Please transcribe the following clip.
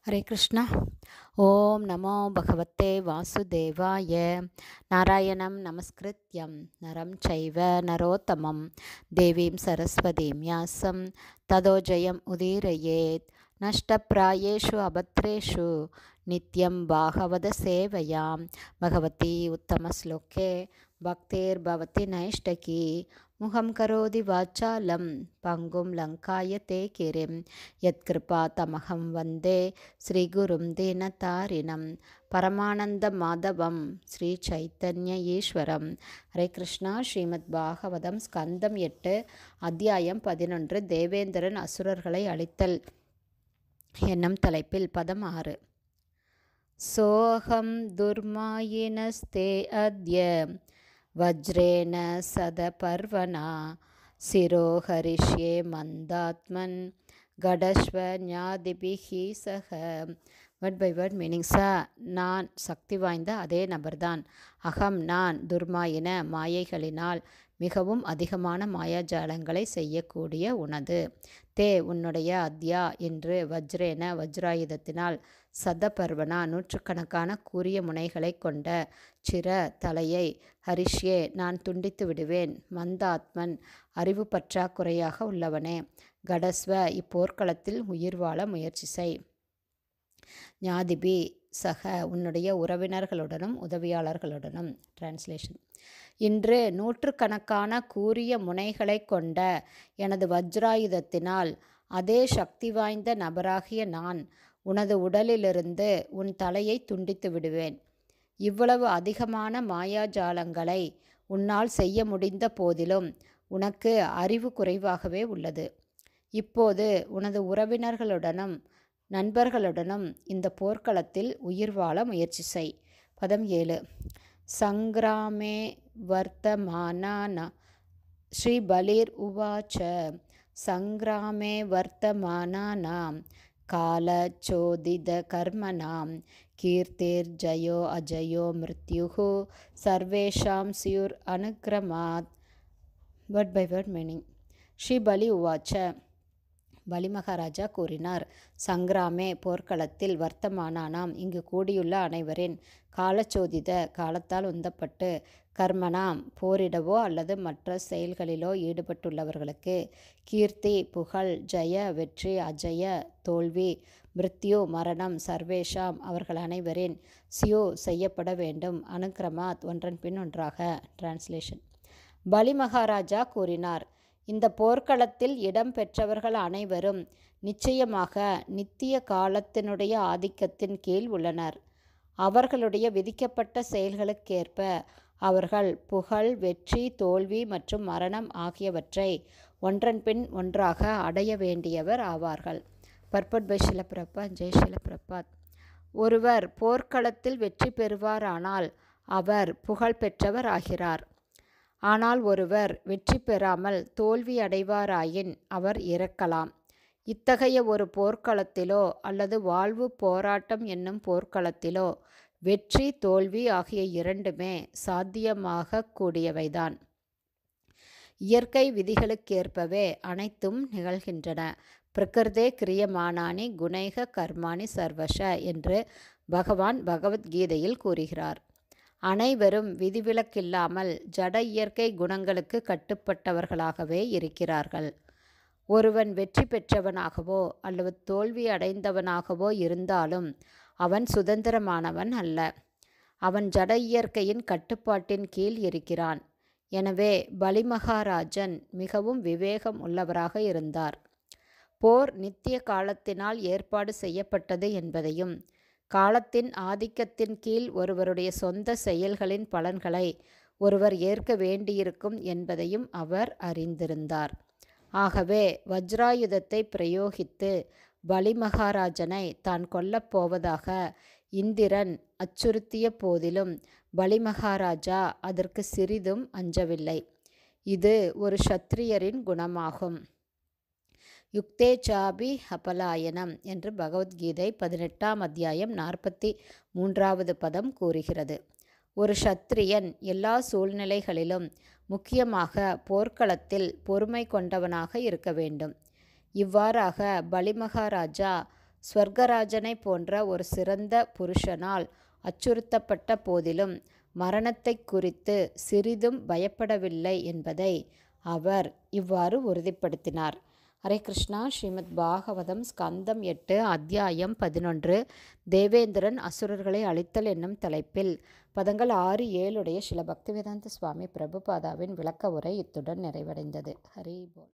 ஹரே கிருஷ்ணா. ஓம் நமோ பகவத்தே வாசுதேவாய. நாராயணம் நமஸ்கிருத்யம் நரம் சைவ நரோத்தமம் தேவீம் சரஸ்வதீம் யாசம் ததோ ஜெயம் உதீரயேத். நஷ்டப்பிராயேஷு அபத்ரேஷு நித்யம் பாகவத சேவையாம் பகவதி உத்தமஸ்லோகே பக்தேர்பவதி நைஷ்டகி. முகம் கரோதி வாச்சாலம் பங்கும் லங்காயதே கிரிம் யத்கிருபா தமகம் வந்தே ஸ்ரீகுரும் தீனதாரிணம் பரமானந்த மாதவம் ஸ்ரீ சைத்தன்ய ஈஸ்வரம். ஹரே கிருஷ்ணா. ஸ்ரீமத் பாகவதம் ஸ்கந்தம் 8 அத்தியாயம் 11 தேவேந்திரன் அசுரர்களை அழித்தல் என்னும் தலைப்பில் பதம் 6. சோகம் துர்மாயினஸ்தே அத்ய வஜ்ரேன சதபர்வனா சிரோஹரிஷ்யே மந்தாத்மன் கடஸ்வ ஞாதிபிஹி சக. Word by word meaning. நான் சக்தி வாய்ந்த அதே நபர்தான். அகம் நான் துர்மாயின மாயைகளினால் மிகவும் அதிகமான மாயாஜாலங்களை செய்யக்கூடிய உனது. தே உன்னுடைய அத்யா என்று வஜ்ரேன வஜ்ராயுதத்தினால் சதபர்வனா நூற்றுக்கணக்கான கூரிய முனைகளை கொண்ட சிர தலையை ஹரிஷ்யே நான் துண்டித்து விடுவேன். மந்தாத்மன் அறிவு பற்றாக்குறையாக உள்ளவனே. கடஸ்வ இப்போர்க்களத்தில் உயிர் வாழ முயற்சி செய். ஞாதிபி சக உன்னுடைய உறவினர்களுடனும் உதவியாளர்களுடனும். டிரான்ஸ்லேஷன். இன்று நூற்றுக்கணக்கான கூரிய முனைகளை கொண்ட எனது வஜ்ராயுதத்தினால் அதே சக்தி வாய்ந்த நபராகிய நான் உனது உடலிலிருந்து உன் தலையை துண்டித்து விடுவேன். இவ்வளவு அதிகமான மாயாஜாலங்களை உன்னால் செய்ய முடிந்த போதிலும் உனக்கு அறிவு குறைவாகவே உள்ளது. இப்போது உனது உறவினர்களுடனும் நண்பர்களுடனும் இந்த போர்க்களத்தில் உயிர் வாழ முயற்சி செய். பதம் 7. சங்கிராமே வர்த்தமானா ஸ்ரீ பலிர் உவாச்ச. சங்கிராமே வர்த்தமானானாம் காலச்சோதித கர்மணாம் கீர்த்திர் ஜயோ அஜயோ மிருத்யுஹு சர்வேஷாம் சியுர் அனுக்ரமாத். Word by word meaning. Shri Bali உவாச்ச. பலி மகாராஜா கூறினார். சங்கிராமே போர்க்களத்தில் வர்த்தமானானாம் இங்கு கூடியுள்ள அனைவரின் காலச்சோதித காலத்தால் உந்தப்பட்டு கர்மனாம் போரிடவோ அல்லது மற்ற செயல்களிலோ ஈடுபட்டுள்ளவர்களுக்கு கீர்த்தி புகழ் ஜெய வெற்றி அஜய தோல்வி மிருத்யு மரணம் சர்வேஷாம் அவர்கள் அனைவரின் சியு செய்யப்பட வேண்டும். அனுக்கிரமாத் ஒன்றன் பின் ஒன்றாக. டிரான்ஸ்லேஷன். பலி மகாராஜா கூறினார். இந்த போர்க்களத்தில் இடம் பெற்றவர்கள் அனைவரும் நிச்சயமாக நித்திய காலத்தினுடைய ஆதிக்கத்தின் கீழ் உள்ளனர். அவர்களுடைய விதிக்கப்பட்ட செயல்களுக்கேற்ப அவர்கள் புகழ் வெற்றி தோல்வி மற்றும் மரணம் ஆகியவற்றை ஒன்றன் பின் ஒன்றாக அடைய வேண்டியவர் ஆவார்கள். பர்பட் பை ஷில பிரபாத். ஜெய் ஷில பிரபாத். ஒருவர் போர்க்களத்தில் வெற்றி பெறுவாரானால் அவர் புகழ் பெற்றவர் ஆகிறார். ஆனால் ஒருவர் வெற்றி பெறாமல் தோல்வி அடைவாராயின் அவர் இறக்கலாம். இத்தகைய ஒரு போர்க்களத்திலோ அல்லது வாழ்வு போராட்டம் என்னும் போர்க்களத்திலோ வெற்றி தோல்வி ஆகிய இரண்டுமே சாத்தியமாக கூடியவைதான். இயற்கை விதிகளுக்கேற்பவே அனைத்தும் நிகழ்கின்றன. பிரகிருதே கிரியமானானி குணைக கர்மாணி சர்வஷ என்று பகவான் பகவத்கீதையில் கூறுகிறார். அனைவரும் விதிவிலக்கில்லாமல் ஜட இயற்கை குணங்களுக்கு கட்டுப்பட்டவர்களாகவே இருக்கிறார்கள். ஒருவன் வெற்றி பெற்றவனாகவோ அல்லது தோல்வி அடைந்தவனாகவோ இருந்தாலும் அவன் சுதந்திரமானவன் அல்ல. அவன் ஜட இயற்கையின் கட்டுப்பாட்டின் கீழ் இருக்கிறான். எனவே பலி மகாராஜன் மிகவும் விவேகம் உள்ளவராக இருந்தார். போர் நித்திய காலத்தினால் ஏற்பாடு செய்யப்பட்டது என்பதையும் காலத்தின் ஆதிக்கத்தின் கீழ் ஒருவருடைய சொந்த செயல்களின் பலன்களை ஒருவர் ஏற்க வேண்டியிருக்கும் என்பதையும் அவர் அறிந்திருந்தார். ஆகவே வஜ்ராயுதத்தை பிரயோகித்து பலி மகாராஜனை தான் கொல்லப் போவதாக இந்திரன் அச்சுறுத்திய போதிலும் பலி மகாராஜா அதற்கு சிறிதும் அஞ்சவில்லை. இது ஒரு சத்திரியரின் குணமாகும். யுக்தே சாபி அபலாயனம் என்று பகவத்கீதை 18ஆம் அத்தியாயம் 43வது பதம் கூறுகிறது. ஒரு சத்திரியன் எல்லா சூழ்நிலைகளிலும் முக்கியமாக போர்க்களத்தில் பொறுமை கொண்டவனாக இருக்க வேண்டும். இவ்வாறாக பலி மகாராஜா ஸ்வர்கராஜனை போன்ற ஒரு சிறந்த புருஷனால் அச்சுறுத்தப்பட்ட போதிலும் மரணத்தை குறித்து சிறிதும் பயப்படவில்லை என்பதை அவர் இவ்வாறு உறுதிப்படுத்தினார். ஹரே கிருஷ்ணா. ஸ்ரீமத் பாகவதம் ஸ்கந்தம் 8 அத்தியாயம் 11 தேவேந்திரன் அசுரர்களை அழித்தல் என்னும் தலைப்பில் பதங்கள் 6-7 உடைய ஸ்ரீல பக்திவேதாந்த சுவாமி பிரபுபாதாவின் விளக்க உரை இத்துடன் நிறைவடைந்தது. ஹரி போல்.